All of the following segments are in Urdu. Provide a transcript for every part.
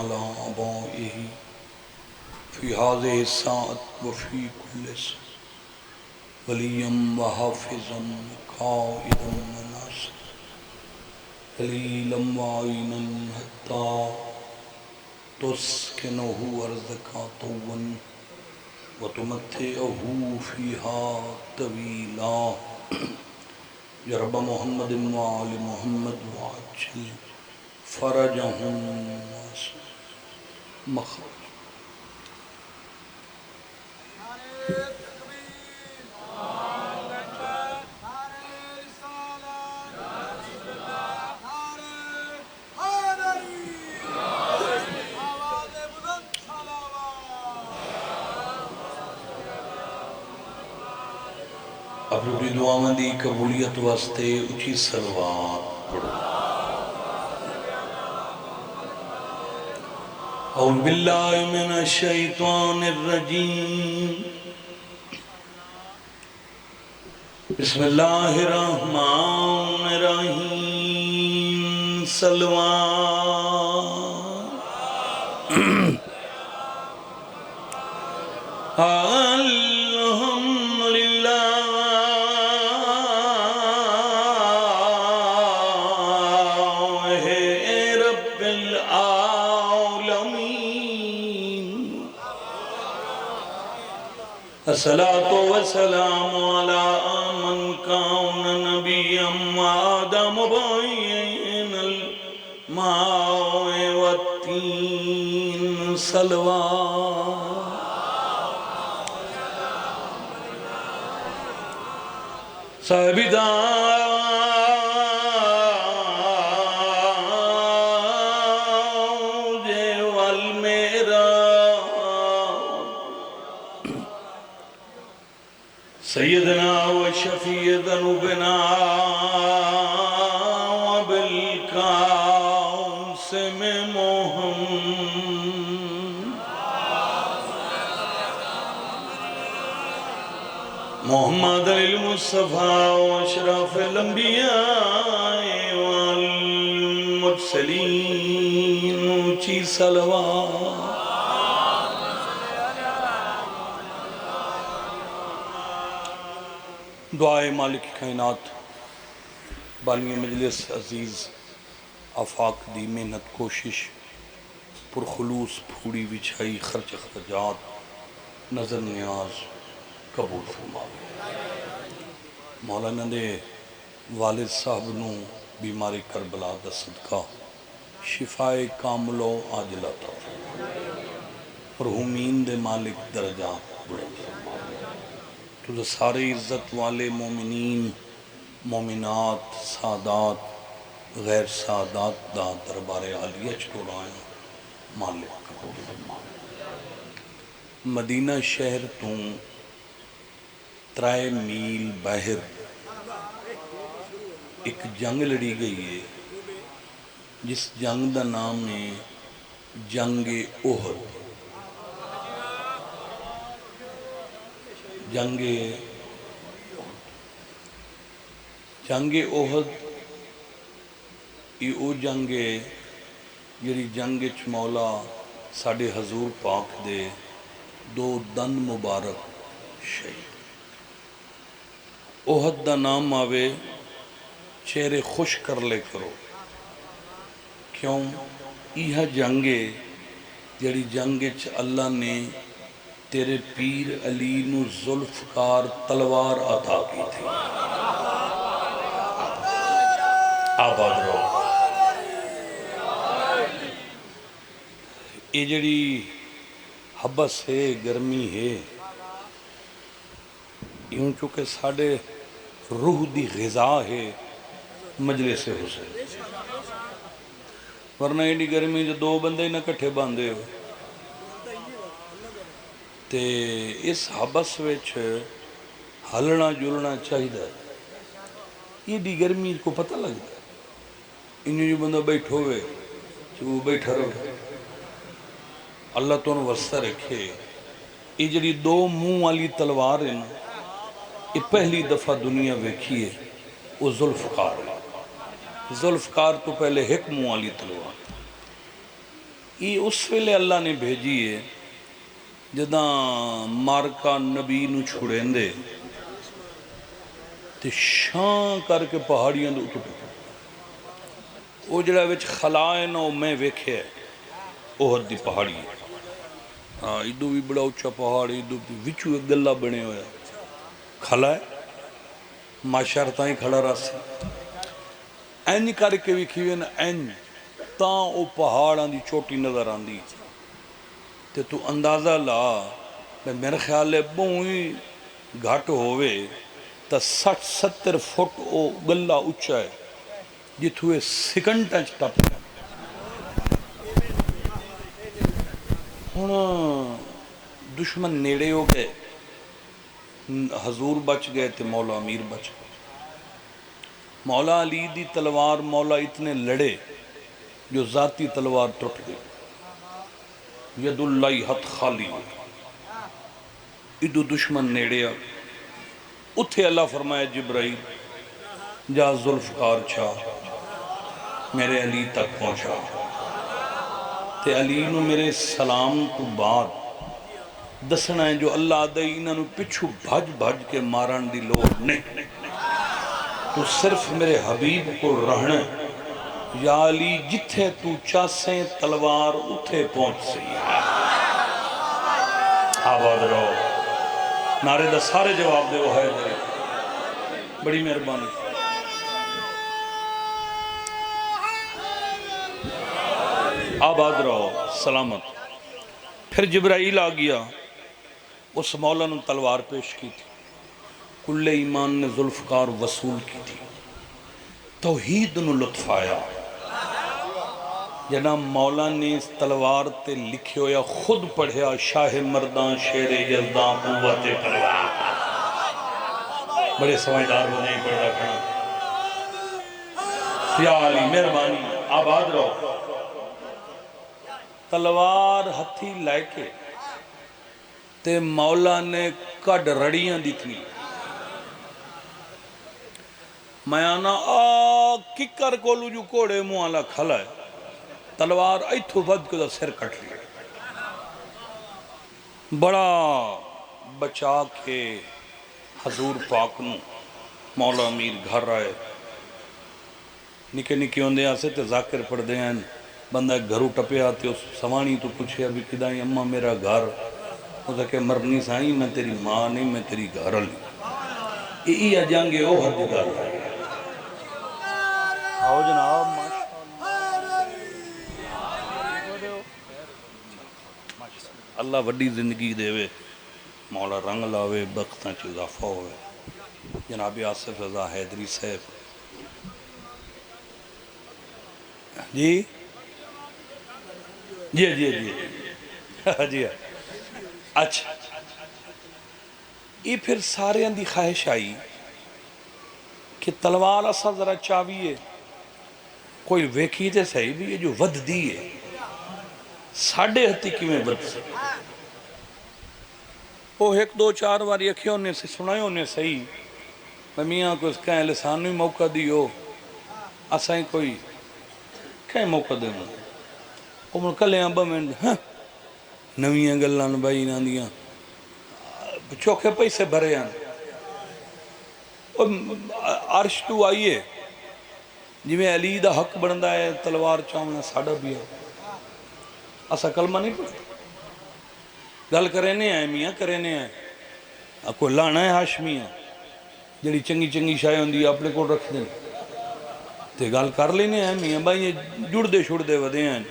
على آبائه في هذه الساعة وفي كل ساعة وليا وحافظا قائدا وناصرا دليلا وعينا حتى تسكنه أرضك طوا وتمتعه فيها طويلا يا رب محمد وآل محمد وعجل فرجهم مخرج. اب روڑی دعاویں دی قبولیت واسطے اچھی سلوات پڑھو. اعوذ باللہ من الشیطان الرجیم بسم اللہ الرحمن الرحیم سلوات الحمدللہ رب العالمین الصلاة والسلام على من كان نبيا وآدم بين الماء والتين صلوات صاحب داؤد والمیرا سیدنا و شفیع ذنوبنا وبالقاسم محمد المصطفى واشرف الانبیاء والمرسلین اونچی صلوات. دعائے مالک کائنات بانی مجلس عزیز آفاق دی محنت کوشش پرخلوص پھوڑی وچھائی خرچ اخراجات نظر نیاز قبول فرماوے. مولانا دے والد صاحب نو بیماری کربلا دا صدقہ شفائے کامل و عاجل عطا فرماوے. مرحومین دے مالک درجات بلند فرماوے. تو سارے عزت والے مومنین مومنات سادات غیر سادات دا دربار عالیہ چھوڑائیں مالک قبول فرماوے. مدینہ شہر تو 3 میل باہر ایک جنگ لڑی گئی ہے جس جنگ دا نام ہے جنگ احد. جنگ احد یہ او جنگ ہے جڑی جنگ چ مولا ساڑھے حضور پاک دے 2 دن مبارک شہید. احد دا نام آوے چہرے خوش کر لے کرو. کیوں؟ یہ جنگے جڑی جنگ چ اللہ نے تیرے پیر علی نو ذوالفقار تلوار عطا کی تھی. آباد رہو. یہ جڑی حبس ہے گرمی ہے یوں چونکہ ساڑھے روح دی غذا ہے مجلس حسین. ورنہ ایڈی گرمی جو 2 بندے نہ کٹھے باندھے ہو تے اس حبس وچ ہلنا جلنا چاہیے. یہ دی گرمی کو پتہ لگتا ہے انہوں جو بندہ بیٹھو ہوئے جو وہ بیٹھا رہے. اللہ تو انہوں وسطہ رکھے. یہ جڑی 2 منہ والی تلوار ہیں یہ پہلی دفعہ دنیا ویکھی ہے وہ ذوالفقار ہے. ذوالفقار تو پہلے 1 منہ والی تلوار. یہ اس ویلے اللہ نے بھیجی ہے جداں مارکا نبی نو چھڑین دے تے شان کر کے پہاڑیاں دے اتر او جڑا وچ خلا ہے نا میں ویکھے ہے احد دی پہاڑی ہے ہاں ادو بھی بڑا اچھا پہاڑ ادو بھی وچو ایک گلہ بنے ہویا کھلا ہے ماشار تائیں کھڑا راسی این کر کے بھی کھیوے نا این تاں او پہاڑاں دی چوٹی نظر آن دی تے تو اندازہ لا میرے خیال ہے بہوئی گھٹ ہوئے تا 60-70 فٹ او گلہ اچھا ہے جتوے سکنٹاں ٹپ ہونا دشمن نیڑے ہو گئے حضور بچ گئے تے مولا امیر بچ گئے مولا علی دی تلوار مولا اتنے لڑے جو ذاتی تلوار ٹوٹ گئی ید اللہ حت خالی ادو دشمن نیڑے اتھے اللہ فرمائے جبرائیل جا ذوالفقار چھا میرے علی تک پہنچا تے علی نو میرے سلام تو بعد دسنا ہے جو اللہ دائی انہوں نے پچھو بھج بھج کے ماران دی لوڑ نہیں تو صرف میرے حبیب کو رہنے یا علی جتھے تو چاسیں تلوار اتھے پہنچ سی ہے آباد رہو نعرے دا سارے جواب دے وہ ہے دے بڑی مہربانی آباد رہو سلامت پھر جبرائیل آ گیا اس مولا نے تلوار پیش کی تھی کل ایمان نے ذوالفقار وصول کی تھی توحید نے لطف آیا جناب مولا نے اس تلوار تے لکھے ہویا خود پڑھیا شاہ مردان شیر یزدان قوت تلوار بڑے سمجھدار وہ نہیں پڑھ رکھا یا علی مہربانی آباد رہو تلوار ہتھی لائے کے تے مولا نے کڈ رڑیاں دیتنی میں آنا ککر کولو جو کوڑے موالا کھلا ہے تلوار ایتھو ود کو دا سر کٹ لیا بڑا بچا کے حضور پاک نو مولا امیر گھر رہے نکے نکے ہوندے آسے تے ذاکر پڑھ دے ہیں بندہ گھرو ٹپے آتے اس سوانی تو پوچھے ابھی کدائیں اممہ میرا گھر وہ کہا کہ مرنی سائیں میں تیری ماں نہیں میں تیری گھر لی ای اجانگے او حد گھر رہے آؤ جناب اللہ وڈی زندگی دے وے مولا رنگ لاوے بختاں چیز اضافہ ہوئے جناب آصف رضا حیدری صاحب جی جی جی جی جی اچھا یہ پھر سارے اندھی خواہش آئی کہ تلوار اسا ذرا چاویے کوئی ویکھی تے صحیح بھی ہے جو ود دی ہے ساڑھے ہتی کی میں ود سے وہ ایک دو چار بار یکھے ہونے سے سنائے ہونے صحیح میں میاں کو اس کہیں لسان میں موقع دیو اسائیں کوئی کہیں موقع دے مجھے وہ من کلے آبا میں نویاں گلان بائی نہ دیاں چوکھے پیسے بھرے ہیں عرش تو آئیے جی میں علی دا حق بندہ ہے تلوار چاہوں ساڑھا بھی ہے اسا کلمہ نہیں پڑھتا گل کرینے آئے میاں کرینے آئے کوئی لانا ہے ہاشمی ہے جڑی چنگی چنگی شاہ ہوندی اپنے کو رکھ دیں تے گل کر لینے آئے میاں بھائی یہ جڑ دے چھوڑ دے ودے ہیں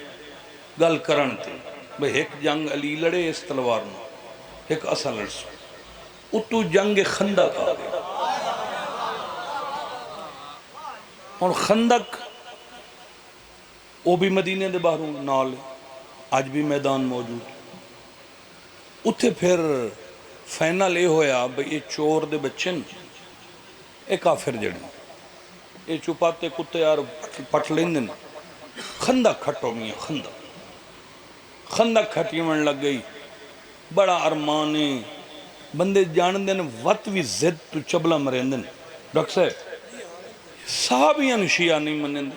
گل کرن تے بھئی ایک جنگ علی لڑے اس تلوار میں ایک اسا لڑ سو اتو جنگ خندق آ گئے اور خندق وہ بھی مدینے دے باہروں نال آج بھی میدان موجود اتھے پھر فائنل یہ ہویا بھئی یہ چور دے بچن اے کافر جڑی یہ چپاتے کتے یار پٹ لیندن خندق کھٹو میاں خندق کھٹی من لگ گئی بڑا ارمانے بندے جاندن وقت بھی زد تو چبلا مرندن ڈاکٹر صاحب صحابیاں شیعہ نہیں منندن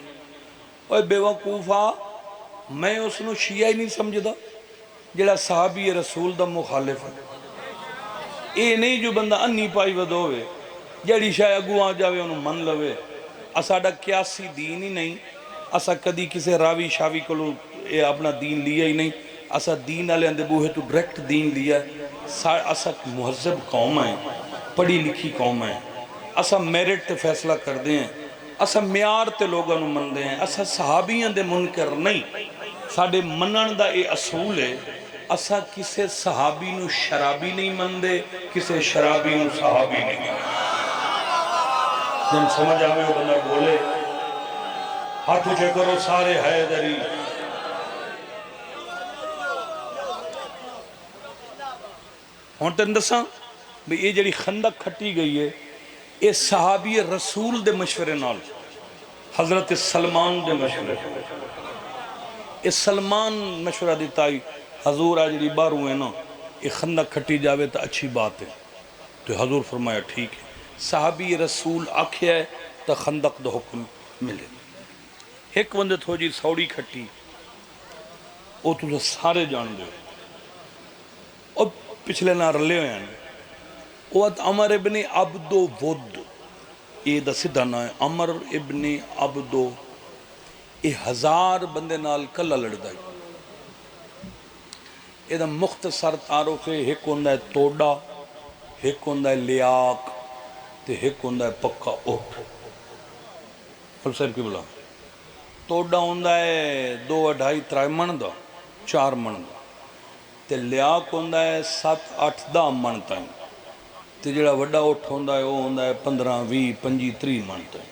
اوہ بے وقوفا میں اس نو شیعہ ہی نہیں سمجھدا جڑا صحابی رسول دا مخالف ہے۔ اے نہیں جو بندہ انی پائی ود ہوئے جڑی شاہ اگو آ جاوے انہوں من لوے۔ اساڑا قیاسی دین ہی نہیں، اسا کدی کسے راوی شاوی کلو اپنا دین لیا ہی نہیں، اسا دین آلے اندے بوہے تو ڈریکٹ دین لیا ہے۔ اسا مہذب قوم ہے، پڑھی لکھی قوم ہے، اسا میرٹ تے فیصلہ کر دیں ہیں، اسا میار تے لوگاں نو من دیں ہیں، اسا صحابیاں دے منکر نہیں۔ ساڑے منن دا اے اصول ہے، اسا کسے صحابی نو شرابی نہیں من دے، کسے شرابی نو صحابی نہیں من دے۔ جن سمجھ آوے ہو بندہ بولے ہاتھ اٹھے کرو سارے حیدری۔ ہون تے اندساں بھی یہ جڑی خندق کھٹی گئی ہے یہ صحابی رسول دے مشورے نال، حضرت سلمان دے مشورے، یہ سلمان مشورہ دیتا ہی حضور آجڑی بار ہوئے نا یہ خندق کھٹی جاوے تا اچھی بات ہے، تو حضور فرمایا ٹھیک ہے۔ صحابی رسول آکھیا ہے تا خندق دا حکم ملے۔ ایک بندے تھو جی سوڑی کھٹی وہ تو سارے جان دے اور پچھلے نہ رلے ہوئے ہیں۔ وقت عمر ابن عبد ود یہ دا سدھا نہ ہے، عمر ابن عبد یہ 1000 بندے نال کلا لڑ دائی۔ یہ دا مختصر تعارف ہے، ایک ہوندہ ہے توڑا، ایک ہوندہ ہے لیاق، تے ایک ہوندہ ہے پکا اٹھ۔ فلسفہ کی بلا توڑا ہوندہ ہے 2 2.5 3 من دا 4 من دا، تے لیاق ہوندہ ہے 7 8 10 من تائیں، تے جڑا وڈا اٹھ ہوندہ ہے وہ ہوندہ ہے 15 20 25 30 من تائیں۔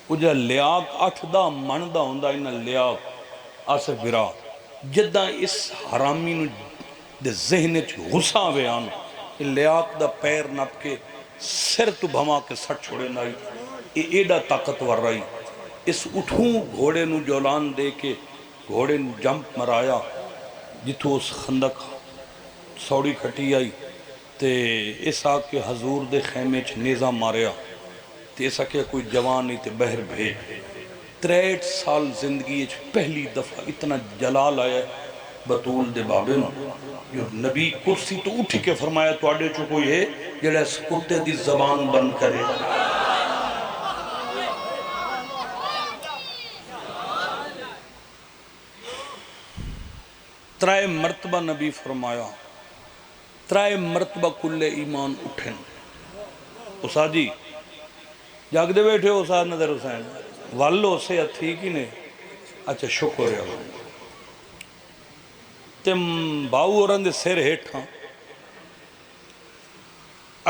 وہ جڑا لیاق 8 10 من دا ہوندہ ہے انہا لیاق آصف برا جدہ اس حرامی نو دے ذہن چ غصہ ہوئے آنا لیاق دا پیر نپ کے سر تو بھما کے سٹ چھوڑے نائی، یہ ایڈا طاقتور رہی۔ اس اٹھوں گھوڑے نو جولان دے کے گھوڑے نو جمپ مرایا جتو اس خندق سوڑی کھٹی آئی تے اس آکے حضور دے خیمے چھ نیزہ ماریا تے اس آکے کوئی جوان نہیں تے بہر بھیج۔ 63 سال زندگی چھ پہلی دفعہ اتنا جلال آیا بطول دے بابے نو جو نبی کرسی تو اٹھ کے فرمایا تو آڑے چو کوئی ہے جڑا اس کتے دی زبان بند کرے۔ ترائے مرتبہ نبی فرمایا، ترائے مرتبہ کل ایمان اٹھن۔ اسا جی جاگ دے بیٹھے ہو اسا نظر حسین والو سے اتھی کی نے اچھا شکر ہے تم باؤ اورن دے سیر ہیٹھاں۔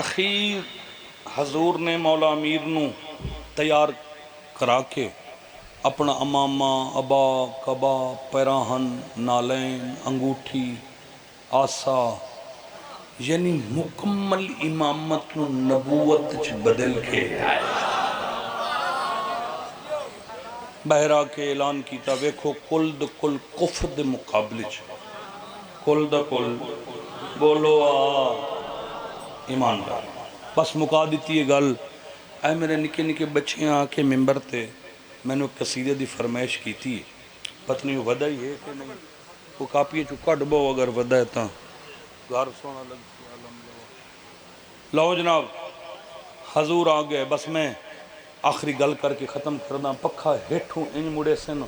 اخیر حضور نے مولا امیر نو تیار کرا کے اپنا امامہ ابا کبا پیراہن نالین انگوٹھی آسا یعنی مکمل امامت نو نبوت چ بدل کے بہرا کے اعلان کیتا ویکھو کل دا کل کفر دے مقابلے چ کل دا کل بولو آ ایماندار بس مکا دیتی ہے گل۔ اے میرے نکے نکے بچے آکے ممبر تے میں نے قصیدے دی فرمائش کی تھی، پتنی ودا ہی ہے کہ نہیں، وہ کاپیے چو کٹ بو اگر ودا ہے تاں گھر سونا لگ لو جناب حضور آگئے۔ بس میں آخری گل کر کے ختم کردہ پکھا ہیٹھوں انج مڑے سے نا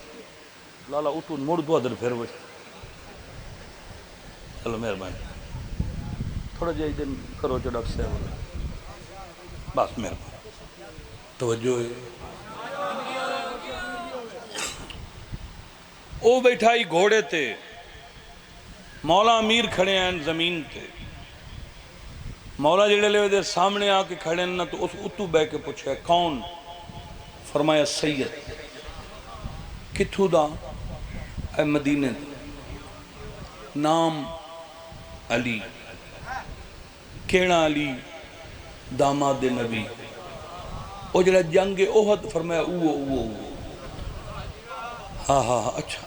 لالا اتو مڑ دو ادھر پھر وہ چلو مہربانی تھوڑا جائی دن کرو چڑک سے بس مہربانی توجہ ہے۔ او بیٹھائی گھوڑے تے مولا امیر کھڑے ہیں زمین تے، مولا جڑے لے دے سامنے آ کے کھڑے ہیں تو اس اتو بے کے پوچھے کون؟ فرمایا سید۔ کتھو دا؟ اے مدینے دا۔ نام علی۔ کیڑا علی؟ داماد نبی۔ او جڑا جنگ احد فرمایا اوہ ہاں ہاں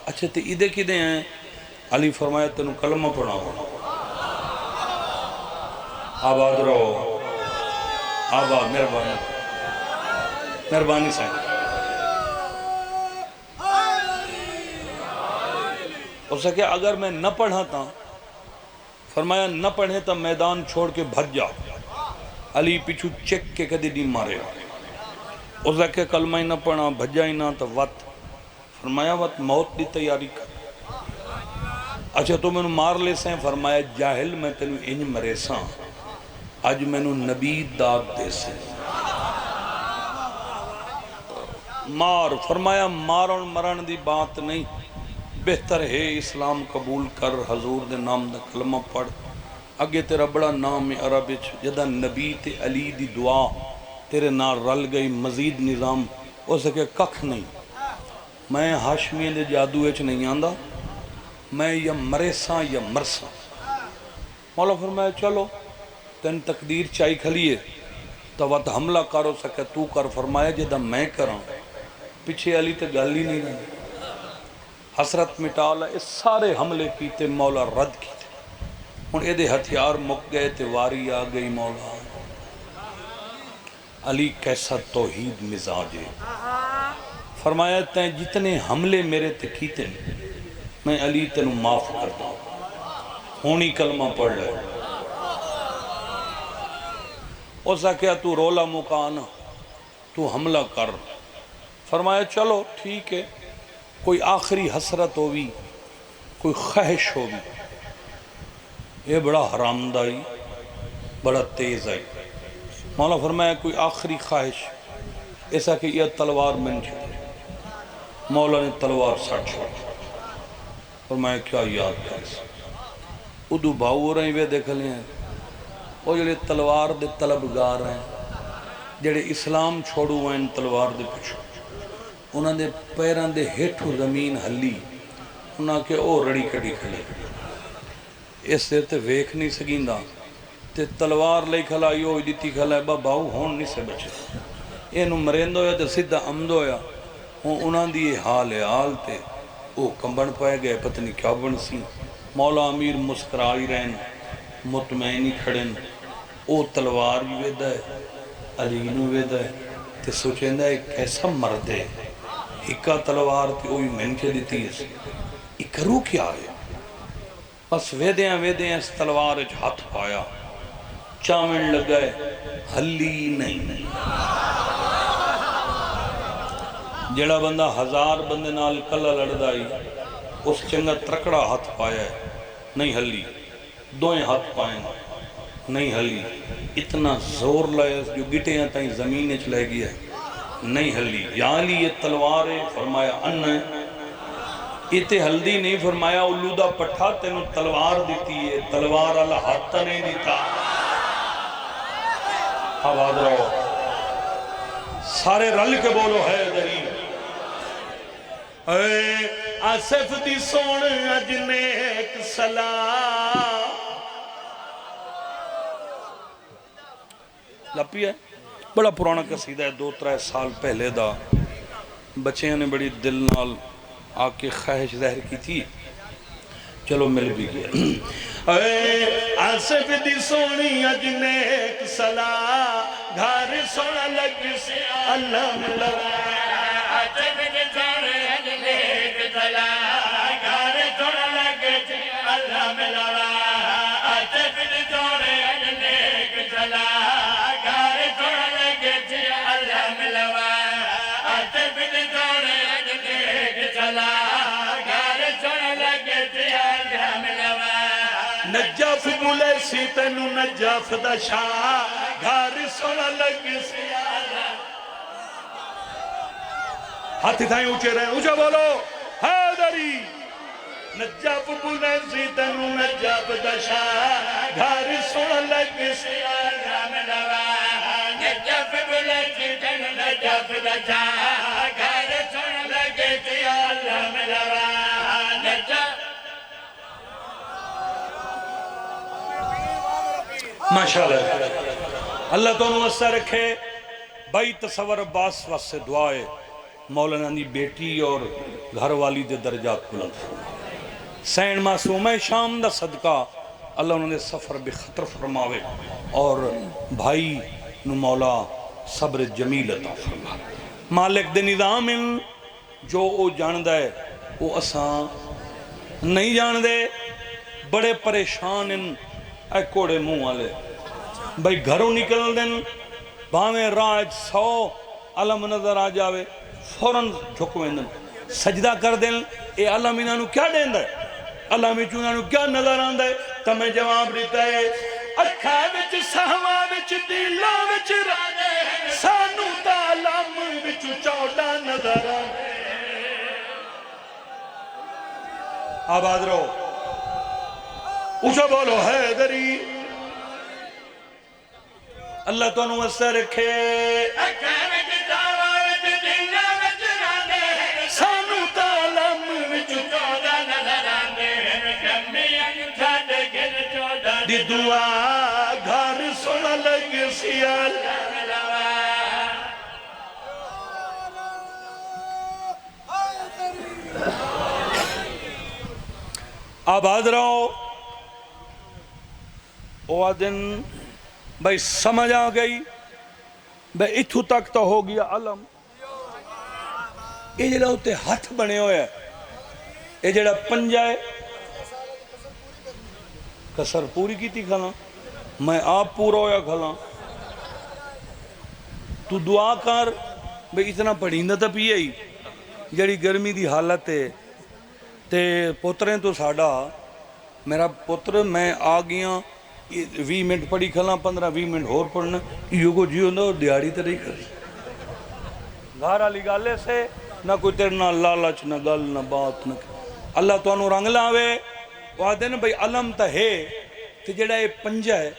اچھا تے ایدے کی دے ہیں؟ علی فرمایا تنو کلمہ پڑھاؤ آباد رہو آباد مہربانی مہربانی سائیں اس سے کہ اگر میں نہ پڑھا تھا، فرمایا نہ پڑھے تو میدان چھوڑ کے بھج جا، علی پیچھو چیک کے کدی نہیں مارے گا۔ اس سے کہ کلمہ ہی نہ پڑھا، بھجا ہی نہ تو وقت، فرمایا وقت موت دی تیاری کر۔ اچھا تو میں نے مار لے سیں، فرمایا جاہل میں تینوں انج مرے ساں، آج میں نے نبی داد دے سے مار۔ فرمایا مارن مرن دی بات نہیں، بہتر ہے اسلام قبول کر، حضور دے نام دا کلمہ پڑھ، اگے تیرا بڑا نام عرب وچ، جدہ نبی تے علی دی دعا تیرے نال رل گئی، مزید نظام ہو سکے ککھ نہیں۔ میں ہاشمی دے جادو وچ نہیں آندا، میں یا مرے ساں یا مرساں۔ مولا فرمایا چلو تین تقدیر چاہی کھلیے تو وقت حملہ کرو سکے تو کر۔ فرمایا جدہ میں کراں پیچھے علی تے گل ہی نہیں رہی، حسرت مٹالا، اس سارے حملے کیتے مولا رد کیتے، ہن اے دے ہتھیار مک گئے تے واری آ گئی مولا۔ علی کیسا توحید مزاج ہے، فرمایا تین جتنے حملے میرے تے کیتے میں علی تینوں معاف کرتا ہوں، ہونی کلمہ پڑھ لے۔ اسا کیا تو رولا مکانا، تو حملہ کر۔ فرمایا چلو ٹھیک ہے، کوئی آخری حسرت ہوگی، کوئی خواہش ہوگی۔ یہ بڑا حرام دائی، بڑا تیز ہے۔ مولا فرمایا کوئی آخری خواہش، ایسا کہ یہ تلوار من چھوڑ۔ مولا نے تلوار سٹ چھوڑ، فرمایا کیا یاد کر سا ادو بھاؤ ہو رہے ہیں دیکھ لیں، وہ جڑے تلوار دے طلبگار ہیں، جڑے اسلام چھوڑو ہیں تلوار دے پچھو، انہاں دے پیران دے ہیٹھو زمین ہلی، انہاں کے او رڑی کڑی کھڑی، اس سے تے ویکھ نہیں سکیندہ تے تلوار لئی کھلائی ہوئی دیتی کھلائی، بھاؤ ہون نہیں سے بچے، اینو مرند ہویا تے سدھا عمد ہویا، انہاں دی حال تے او کمبن پائے گئے، پتنی کیا بن سی۔ مولا امیر مسکرائی رہن، مطمئنی کھڑن، او تلوار بھی ویدہ ہے، علی نو ویدہ ہے، تے سوچیں دا ایک کیسا مرد ہے، ہکا تلوار تے اوہی مہنچے دیتی ہے، ایک کرو کیا ہے؟ بس ویدیاں اس تلوار اچھ ہاتھ پایا، چامن لگائے، ہلی نہیں۔ جڑا بندہ ہزار بندے نال کلا لڑدائی، اس چنگا ترکڑا ہاتھ پایا ہے، نہیں ہلی، دوئیں ہاتھ پائیں نہیں ہلی، اتنا زور لائے جو گٹیاں تائیں زمین اچھ لے گیا ہے، نہیں ہلی۔ یا علی یہ تلوار ہے، فرمایا ان ہے، اتے ہلدی نہیں، فرمایا اولودہ پٹھا تینوں تلوار دیتی ہے، تلوار اللہ ہاتھ نہیں دیتا۔ آباد رہو، سارے رل کے بولو ہے دری، اے آصف دی سون اج نیک سلام لپی ہے، بڑا پرانا قصیدہ ہے، 2-3 سال پہلے دا، بچیاں نے بڑی دل نال آکے خواہش ظاہر کی تھی، چلو مل بھی گیا۔ اے آصف دی سونی اج نیک سلام، گھر سونا لگ سے اللہ ملوا، آصف دی سونی اج نیک سلام، گھر سونا لگ سے اللہ ملوا، آصف دی سونی اج نیک سلام، گھر سونا لگ سے اللہ ملوا، آصف دی سونی اج نیک سلام، گھر سونا لگ سے اللہ ملوا، نجف بولے سی تینو نجف دا شاہ، گھر سونا لگ سی اللہ، ہاتھ تھائیں اونچے رہے، اونچا بولو حیدری، نجف بولے سی تینو نجف دا شاہ، گھر سونا لگ سی اللہ ملوا، نجف بولے سی تینو نجف دا شاہ، گھر سونا لگ سی اللہ ملوا، نجف ماشاءاللہ، اللہ تو انہوں واسطہ رکھے۔ بھائی تصور عباس واسطے دعائے مولانا دی بیٹی اور گھر والی دے درجات بلند فرمائے، سین معصوم شام دا صدقہ اللہ انہوں نے سفر بے خطر فرماوے، اور بھائی نو مولا صبر جمیل عطا فرمائے۔ مالک دے نظام جو او جاندہ ہے وہ اساں نہیں جان دے بڑے پریشان ان اے کوڑے منہ والے بھئی گھروں نکل دن بھاویں راج 100 علم نظر آ جاوے فوراں جھکویں دن سجدہ کر دن اے علم انہاں نو کیا دین دے علم انہاں نو کیا نظر آن دے تمہیں جواب دیتا ہے اکھا وچ سہواں وچ دلاں وچ رانے سانو تا علم وچ 14 نظر آن آباد رہو اچھا بولو حیدری اللہ تو انہوں وسط رکھے سانو تعلم وچ دی دعا گھر سن لگ سیال آباد رہو وہ دن بھئی سمجھ آ گئی بھئی اتھو تک تو ہو گیا علم یہ جڑا ہوتے ہاتھ بنے ہوئے ہے یہ جڑا پنجہ ہے کسر پوری کی تھی کھلا میں آپ پورا ہویا کھلا تو دعا کر بھئی اتنا پڑھیندہ تا پیئے ہی جڑی گرمی دی حالت ہے تے پتریں تو ساڑا میرا پتر میں آ گیا 20 منٹ پڑھی کھلا 15-20 منٹ اور پڑھنا یہ کو جیو نہ اور دیاری تے نہیں کری گھر علی گالے سے نہ کوئی تیر نہ لالچ نہ گل نہ بات نہ اللہ تو انہوں رنگ لاوے وعدے نا بھئی علم تا ہے تے جڑا یہ پنجہ ہے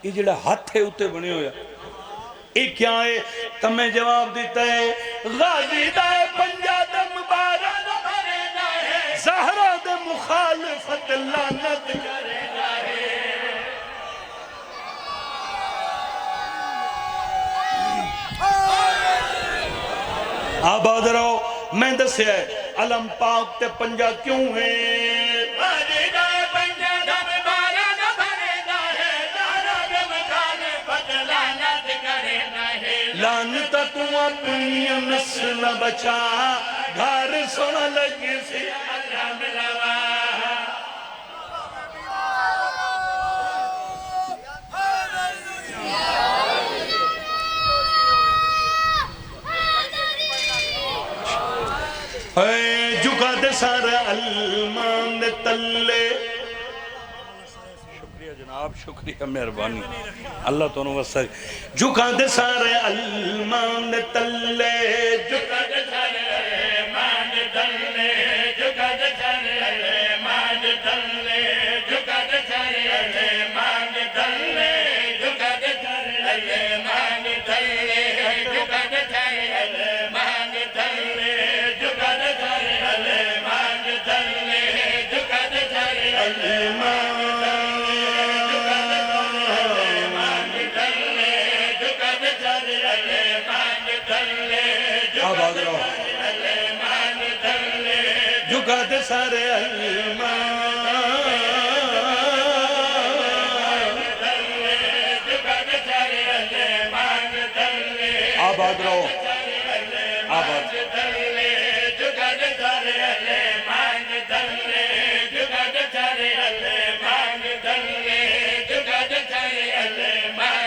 یہ جڑا ہاتھ ہے اتے بنے ہویا یہ کیا ہے تمہیں جواب دیتا ہے غازی دائے پنجہ دا مبارک زہرہ دا مخالفت لعنت کرے آباد رہو میں دسے ہے علم پاک تے پنجہ کیوں ہے لانتا تو اپنی نسل بچا گھر سونا لگے سے علم لوا جھکا دے سارا علمان دے تلے شکریہ جناب شکریہ مہربانی اللہ تو انہوں وسط جھکا دے سارے علمان دے تلے جھکا دے سارے علمان دے تلے جھکا دے سارے علمان دے تلے جھکا دے سارے علمان دے تلے جھکا دے سارے علمان دے تلے جھکا دے سارے علمان دے تلے جھکا دے سارے علمان دے تلے جھکا دے سارے علمان آباد رہو جھکا دے سارے علمان آباد رہو آباد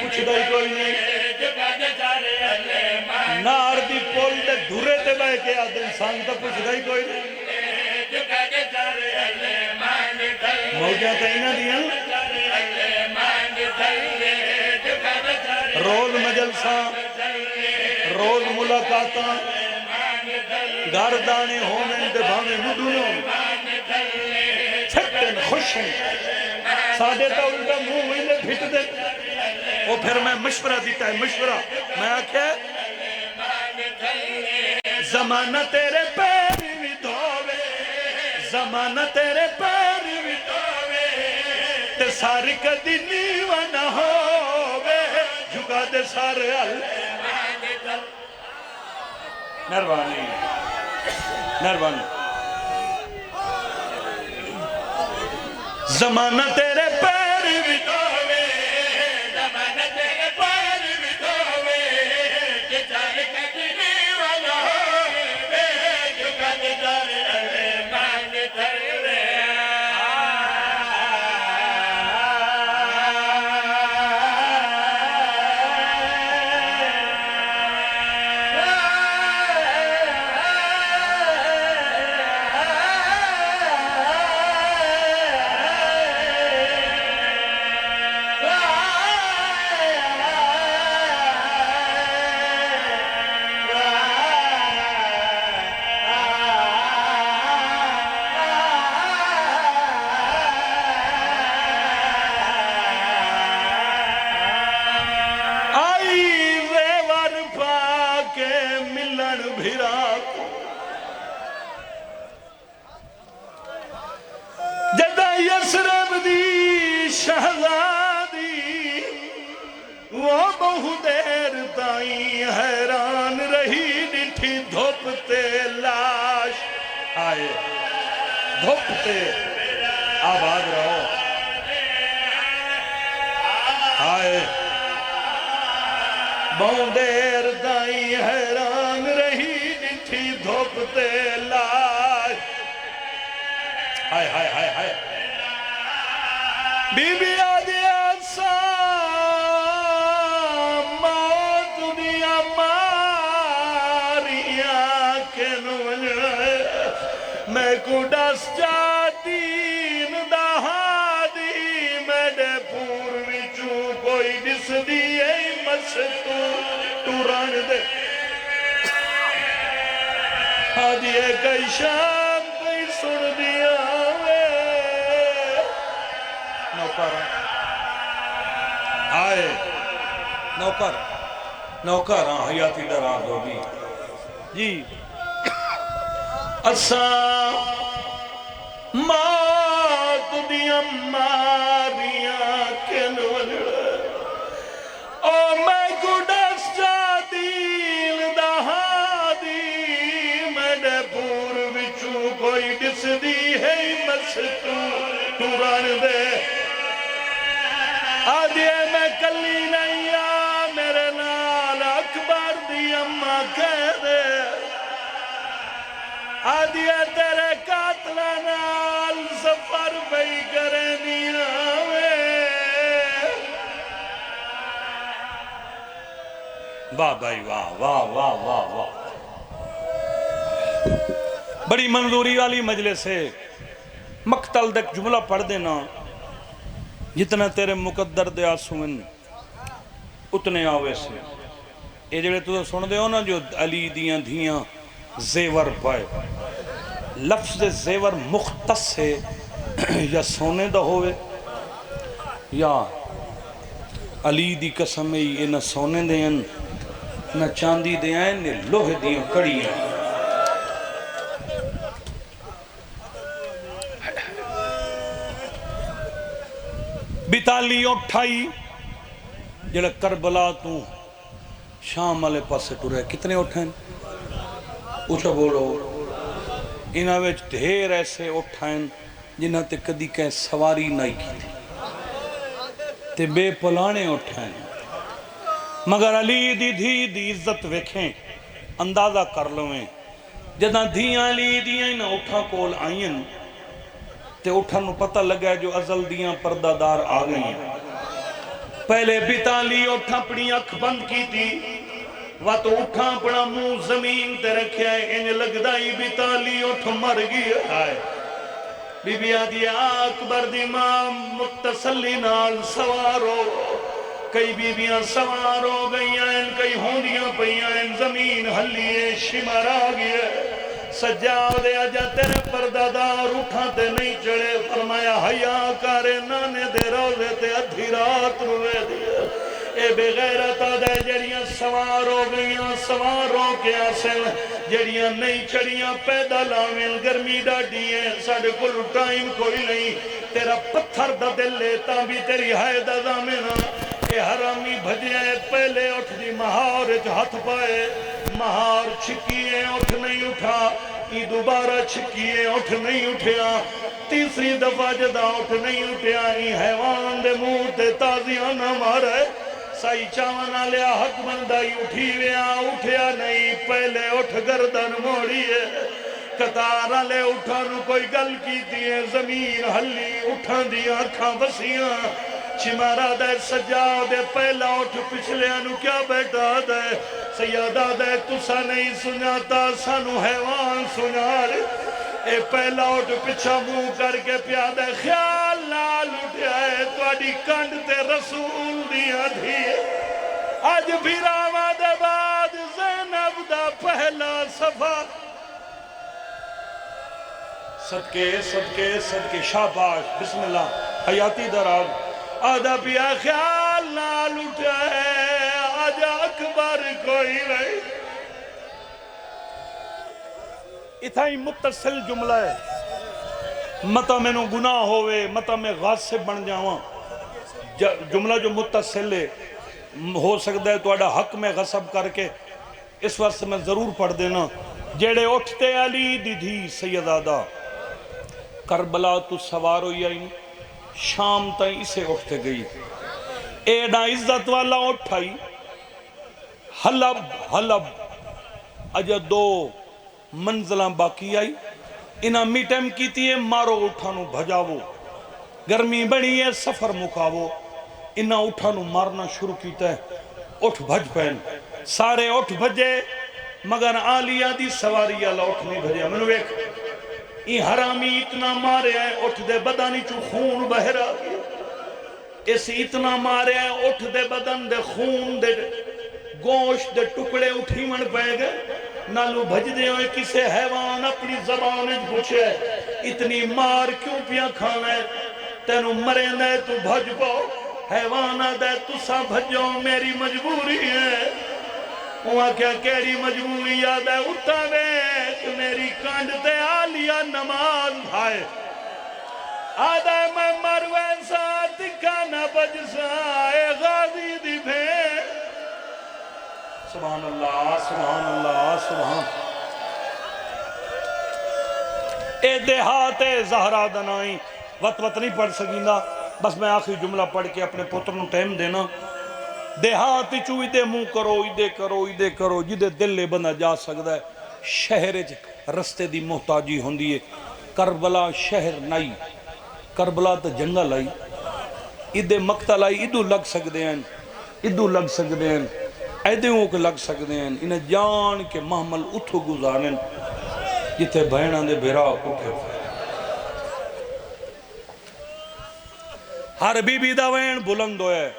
کچھ دائی کوئی نہیں نار دی پول دے دھورے تے بے کے آدھ انسان تا کچھ دائی کوئی نہیں موجہ تینہ دیاں روز مجلسہ روز ملاقاتاں گاردانے ہونے دے بھانے مدنوں چھٹن خوشن سادے تا ان کا منہ ہوئے بھٹ دے وہ پھر میں مشورہ دیتا ہے مشورہ میں آکھے زمانہ تیرے پیر بھی دھوے زمانہ تیرے پیر بھی دھوے تے ساری کدی نیوہ نہ ہووے جھکا دے سارے مہربانی مہربانی زمانہ تیرے پیر بھی دھوے زمانہ تیرے پیر بھی دھوے کہ ساری کدی نیوہ نہ ہووے جھکا دے سارے بھیرا کو جدا یسرب دی شہزادی وہ بہو دیر تائیں حیران رہی ڈٹھی دھوپتے لاش آئے دھوپتے آباد رہو آئے بہو دیر تائیں حیران رہی ڈٹھی دھوپتے لاش ہائے ہائے ہائے ہائے بی بی آدیا موت دیا ماریاں کے نوجہ میں کو ڈس جاتین دہادی میڈے پور وچوں کوئی ڈس دیئے مستو ران دے آدیے کئی شام کئی سن دیا نوکر آئے نوکر حیاتی درار دو بھی جی اساں مات دیا ماریاں کے نوجڑ او میں گڈس جا دیل دہادی میڈے پور وچوں کوئی ڈس دی ہے مستو ٹوران دے آدھے میں کلی نہیں آ میرے نال اکبر دی اممہ کہہ دے آدھے تیرے قاتلہ نال سفر بھئی کریں دیا واہ بھائی واہ واہ واہ واہ واہ بڑی منظوری والی مجلس ہے مقتل دک جملہ پڑھ دینا جتنا تیرے مقدر دے آسوین اتنے آوے سے یہ جڑے تو سن دے ہو نا جو علی دیاں دھیاں زیور پائے لفظ زیور مختص ہے یا سونے دا ہوئے یا علی دی قسم یہ نہ سونے دیں نہ چاندی دیں نہ لوہے دیاں کڑیاں بیتالی اٹھائی جڑا کربلا تو شام والے پاسے ٹورے کتنے اٹھائیں اچھا بولو انہاں وچ ڈھیر ایسے اٹھائیں جنہاں تے کدی کہیں سواری نہیں کی تھی تے بے پلانے اٹھائیں مگر علی دی دھی دی عزت ویکھیں اندازہ کر لویں جدہ دھیاں علی دیاں نہ اٹھا کول آئین تے اٹھا نو پتہ لگا جو ازل دیاں پردہ دار آ گئی ہیں پہلے بیتالی اٹھا اپنی اکھ بند کی تھی وہ تو اٹھا اپنا منہ زمین تے رکھیا ہے انہیں لگدائی بیتالی اٹھا مر گیا ہے بی بی آدھی اکبر دی ماں متصلی نال سوارو کئی بی بیاں سوارو گئیاں کئی ہوندیاں پئیاں زمین ہلیے شمار آ گیا سجادے آجا تیرے پردادار اٹھاتے نہیں چڑے فرمایا حیا کارے نانے دے روزے تے ادھی رات روے دیا اے بے غیرت آدھے جڑیاں سوار ہو گئیاں سوار ہو کے آسن جڑیاں نہیں چڑیاں پیدا لاویں گرمی ڈاڈی ہیں ساڑھے کل ٹائم کوئی نہیں تیرا پتھر دا دل لیتا بھی تیری حید ازامنا اے حرامی بھجے پہلے اٹھ دی مہار ہاتھ پائے مہار چھکیے اٹھ نہیں اٹھا ای دوبارہ چھکیے اٹھ نہیں اٹھیا تیسری دفعہ جدا اٹھ نہیں اٹھیا ای حیوان دے منہ تے تازیانہ مارے سائی چاوانا لیا حق بندائی اٹھی ویا اٹھیا نہیں پہلے اٹھ گردن موڑیے کتارہ لے اٹھانو کوئی گل کی دیئے زمین ہلی اٹھان دیا کھاں بسیاں چمارا دے سجاد پہلا اٹھ پچھلے انو کیا بیٹا دے سیادہ دے تسا نہیں سناتا سانو حیوان سنار اے پہلا اٹھ پچھا منہ کر کے پیادے خیال نال اٹھیا ہے تو اڈی کنڈ تے رسول دیا دھی آج بھیراوہ دے بعد زینب دا پہلا صفحہ صدقے صدقے صدقے شاباش بسم اللہ حیاتی دراز آدھا پیا خیال نال اٹھا ہے آج اکبر کوئی نہیں اتھائی متصل جملہ ہے، متا میں نو گناہ ہوئے، متا میں غاصب بن جاواں، جملہ جو متصل ہے ہو سکتا ہے تو اڈا حق میں غصب کر کے اس وقت میں ضرور پڑھ دینا۔ جیڑے اٹھتے علی دی دھی سیدادہ کربلا تو سوار ہوئی آئی شام تائیں اسے اٹھتے گئی، ایڈا عزت والا اٹھائی حلب حلب اجا دو منزلہ باقی آئی، انہاں میٹم کی تیئے مارو اٹھانو بھجاوو، گرمی بڑی ہے سفر مکاوو، انہاں اٹھانو مارنا شروع کیتا ہے، اٹھ بھج پہن، سارے اٹھ بھجے مگر آلیہ دی سواری اللہ اٹھ نہیں بھجے۔ منو ایک یہ حرامی اتنا مارے ہیں اٹھ دے بدانی چو خون بہرا گیا، اس اتنا مارے ہیں اٹھ دے بدن دے خون دے گوشت دے ٹکڑے اٹھی من پہ گئے، نالو بھج دے ہوئے کسے حیوان اپنی زبان پوچھے اتنی مار کیوں پیا کھانا ہے، تینو مرے دے تو بھج پاؤ، حیوانہ دے تو سا بھجو میری مجبوری ہے۔ وہاں کیا کیڑی مجبوری یاد ہے اٹھا بیک میری کانڈ تے آلیا نماز بھائے، آدھا میں مروے ساتھ کھانا بجسائے غازی دی بھین۔ سبحان اللہ سبحان اللہ سبحان اے دیہات زہرا دنائی وقت نہیں پڑھ سکیندہ، بس میں آخری جملہ پڑھ کے اپنے پتر نو ٹائم دینا۔ دیہات چو ایدے منہ کرو ایدے کرو ایدے کرو جدے دل لے بندہ جا سکتا ہے، شہر رستے دی محتاجی ہوندی ہے، کربلا شہر نائی، کربلا تا جنگل آئی، ایدے مقتل آئی ایدو لگ سکتے ہیں، ایدو لگ سکتے ہیں، ایدوں کو لگ سکتے ہیں، انہیں جان کے محمل اتھو گزارن جتے بہنہ دے بھیرا اٹھے۔ ہر بی بی دا وین بلند ہوئے،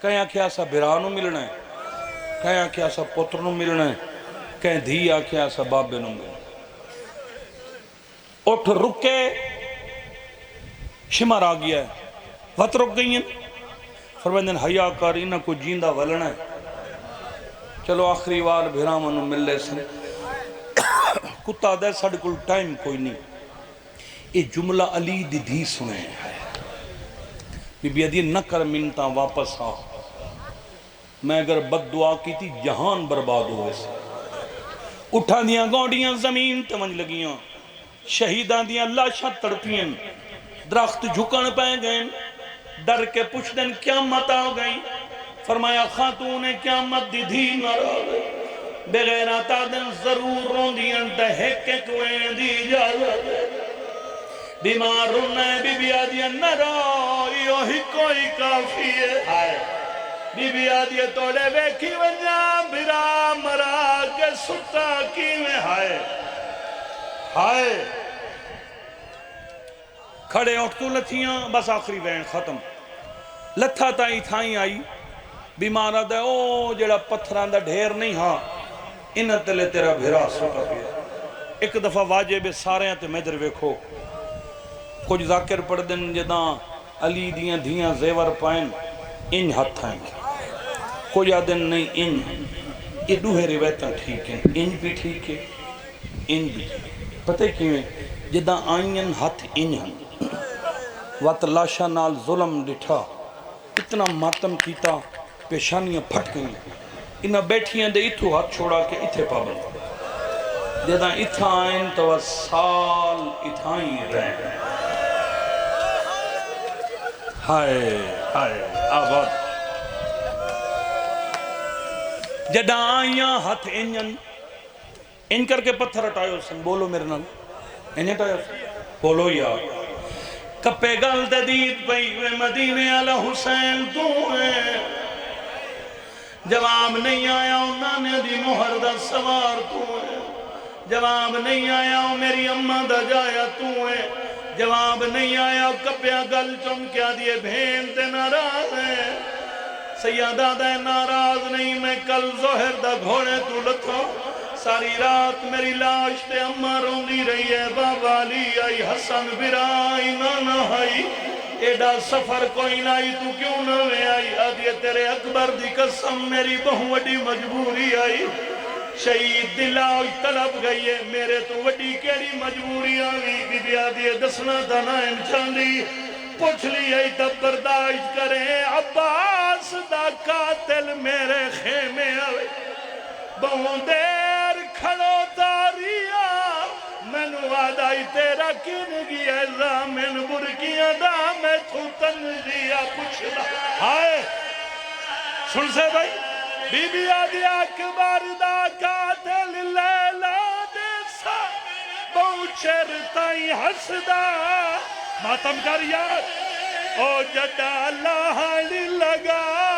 کہیں کیا سا بھیرانو ملنا ہے، کہیں کیا سا پترنو ملنا ہے، کہیں دھیا کیا سا بابے نو ملنا ہے۔ اٹھ رکے شمار آ گیا ہے، وقت رک گئی ہیں، فرمائندن حیاء کر انہاں کو جیندہ ولنا ہے، چلو آخری وار بھیرامنو مل لے سن، کتا دے ساڑھ کل ٹائم کوئی نہیں۔ یہ جملہ علی دی دھی سنے ہیں، بی بی ادھی نہ کر منتا واپس آ، میں اگر بد دعا کی تھی جہان برباد ہوئے سے۔ اٹھا دیاں گوڑیاں زمین تمنج لگیاں، شہیدان دیاں لاشاں تڑپیاں، درخت جھکن پہ گئیں، ڈر کے پوچھ دن قیامت آ گئی، فرمایا خاتون قیامت دی دھی ناراض ہے، بغیر آتا دن ضرور رون دیاں دہک کوئیں دی اجازت ہے، بیمار رونے بی بی آدیا نرائی ہی کوئی کافی ہے، بی بی آدیا توڑے ویکھی ونجا بھرا مرا کے ستا کی میں ہائے ہائے کھڑے اٹھ تو لتھیاں بس آخری وین ختم، لتھا تائیں تھائیں آئی، بیمارہ دے او جڑا پتھران دا ڈھیر نہیں ہاں انہ تلے تیرا بھیرا سکا گیا۔ ایک دفعہ واجب سارے ہیں تے میں در ویکھو کچھ ذاکر پڑھ دن جداں علی دیاں دھیاں زیور پائیں انج ہاتھ آئیں، کوئی آدن نہیں انج، یہ دوہے روایتاں ٹھیک ہیں، انج بھی ٹھیک ہے انج بھی ٹھیک ہے، پتہ کیوں ہے جداں آئین ہاتھ انج ہیں وقت لاشا نال ظلم ڈٹھا اتنا ماتم کیتا پیشانیاں پھٹ گئیں، انہاں بیٹھیاں دے اتھو ہاتھ چھوڑا کے اتھے پابند جداں اتھا آئین تو سال اتھائیں رہیں، ہائے ہائے آباد جداں آئیاں ہاتھ انجن ان کر کے پتھر ہٹائیو سن، بولو میرے نال انہیں ہٹائیو سن، بولو یا کپے گل دید پئی وے مدینے علی حسین تو ہے، جواب نہیں آیا انہاں نے دی مہر دا سوار تو ہے، جواب نہیں آیا میری اممہ دا جایا تو ہے، جواب نہیں آیا کپیا گل چم کیا دیئے بھین تے ناراض ہے، سیادہ دے ناراض نہیں میں کل ظہر دا گھوڑے تو لتھا، ساری رات میری لاش تے اممہ روندی رہی ہے، بابا علی آئی حسن برائی نانا آئی، ایڈا سفر کوئی نائی تو کیوں نہ میں آئی، آدھیے تیرے اکبر دی قسم میری بہو وڈی مجبوری آئی، شہید دلاؤ طلب گئی ہے میرے تو وڈی کیڑی مجبوریاں بھی دیا دیے دسنا تھا نائم چاندی پوچھ لیے تب برداشت کریں عباس دا قاتل میرے خیمے آوے بہن دیر کھڑو تاریا میں نو آدائی تیرا کن گیا زامن برکیاں دا میں تو تنجیا پوچھ دا ہائے سن سے بھائی بی بی آدھی اکبر دا قاتل لیلہ دیسا بوچر تائی حسدہ ماتم کر یار او جدہ اللہ لگا